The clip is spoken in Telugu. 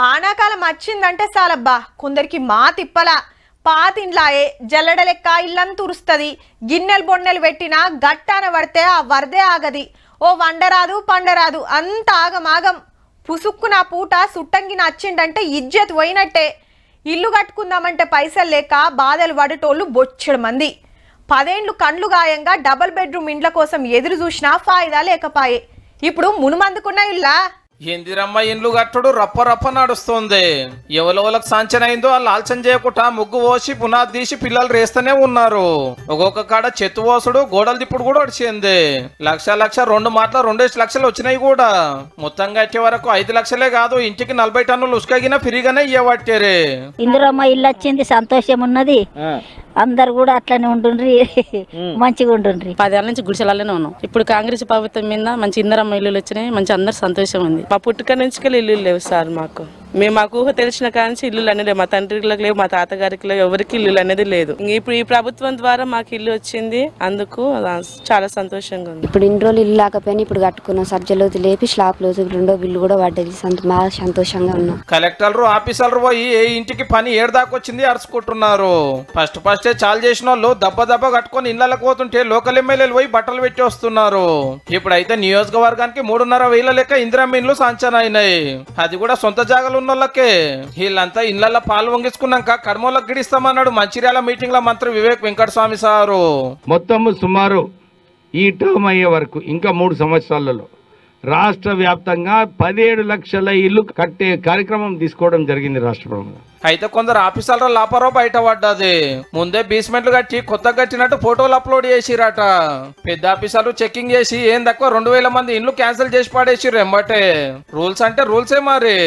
ఆనాకాలం వచ్చిందంటే చాలబ్బా కొందరికి మా తిప్పల పాతిండ్లాయే జల్లెడ లెక్క ఇల్లంతా ఉరుస్తుంది. గిన్నెలు బొన్నెలు పెట్టినా గట్టాన పడితే ఆ వరదే ఆగది. ఓ వండరాదు పండరాదు అంత ఆగమాగం. పుసుక్కున పూట సుట్టంగి నచ్చిందంటే ఇజ్జత్ పోయినట్టే. ఇల్లు కట్టుకుందామంటే పైసలు లేక బాధలు పడేటోళ్ళు బొచ్చెడు మంది. 10 ఏళ్ళు కండ్లు గాయంగా డబుల్ బెడ్రూమ్ ఇండ్ల కోసం ఎదురు చూసినా ఫాయిదా లేకపాయే. ఇప్పుడు మునుమందుకున్న ఇల్లా ఇందిరమ్మ ఇండ్లు కట్టుడు రప్ప రప్ప నడుస్తుంది. ఎవరికి సాంచనైందో వాళ్ళు ఆలోచన చేయకుండా ముగ్గు పోసి పునాది తీసి పిల్లలు రేస్తూనే ఉన్నారు. ఒక్కొక్క కాడ చెత్త పోసుడు గోడలు తిప్పుడు కూడా వచ్చింది. లక్ష 2 మాటలు 2 లక్షలు వచ్చినాయి కూడా. మొత్తంగా వచ్చే వరకు 5 లక్షలే కాదు ఇంటికి 40 టన్నులు ఉసుకగిన ఫ్రీగానే ఇవ్వబట్టారే. ఇందిరమ్మ ఇల్లు వచ్చింది, సంతోషం ఉన్నది. అందరు కూడా అట్లనే ఉంటుండ్రి, మంచిగా ఉంటుండ్రి. 10 ఏళ్ళ నుంచి గుడిసెలలోనే ఉన్నాం. ఇప్పుడు కాంగ్రెస్ ప్రభుత్వం మీద మంచి ఇందిరమ్మ ఇల్లులు వచ్చినాయి, మంచి అందరు సంతోషం ఉంది. మా పుట్టుక నుంచి ఇల్లు లేవు సార్ మాకు ఊహ తెలిసిన కానించి ఇల్లు అనేది మా తండ్రికి లేవు, మా తాతగారికి లేవు, ఎవరికి ఇల్లు అనేది లేదు. ఇప్పుడు ఈ ప్రభుత్వం ద్వారా మాకు ఇల్లు వచ్చింది, అందుకు చాలా సంతోషంగా ఉంది. ఇప్పుడు ఇన్ని రోజులు ఇల్లు లేకపోయినా ఇప్పుడు కట్టుకున్నాం. సర్జలోతు లేపి స్లాబ్ లోతు 2వ బిల్లు కూడా పడ్డది. బాగా సంతోషంగా ఉన్నాం. కలెక్టర్లు ఆఫీసర్లు పోయి ఏ ఇంటికి పని ఏడాకొచ్చింది అరుచుకుంటున్నారు. ఫస్ట్ చాలు చేసిన వాళ్ళు దెబ్బ కట్టుకొని ఇళ్లకు పోతుంటే లోకల్ ఎమ్మెల్యేలు పోయి బట్టలు పెట్టి వస్తున్నారు. ఇప్పుడైతే నియోజకవర్గానికి 3,500 లెక్క ఇందిరమ్మ ఇండ్లు సాంక్షన్ అయినాయి. అది కూడా సొంత జాగాలు ఉన్న వాళ్ళకే. వీళ్ళంతా ఇళ్లలో పాలు వంగించుకున్నాక కడమోళ్ళకి గిడిస్తామన్నాడు మంచిర్యాల మీటింగ్ లో మంత్రి వివేక్ వెంకటస్వామి సారు. మొత్తం సుమారు ఈ టర్మ్ అయ్యే వరకు ఇంకా 3 సంవత్సరాలలో రాష్ట్ర వ్యాప్తంగా 17 లక్షల ఇల్లు కట్టే కార్యక్రమం తీసుకోవడం జరిగింది రాష్ట్ర ప్రభుత్వం. అయితే కొందరు ఆఫీసర్ల లాపరో బయటపడ్డది. ముందే బేస్మెంట్లు కట్టి కొత్త కట్టినట్టు ఫోటోలు అప్లోడ్ చేసిరట. పెద్ద ఆఫీసర్లు చెకింగ్ చేసి ఏం తక్కువ 2,000 మంది ఇండ్లు క్యాన్సిల్ చేసి పడేసిర్రు ఎంబటే. రూల్స్ అంటే రూల్సే మరి.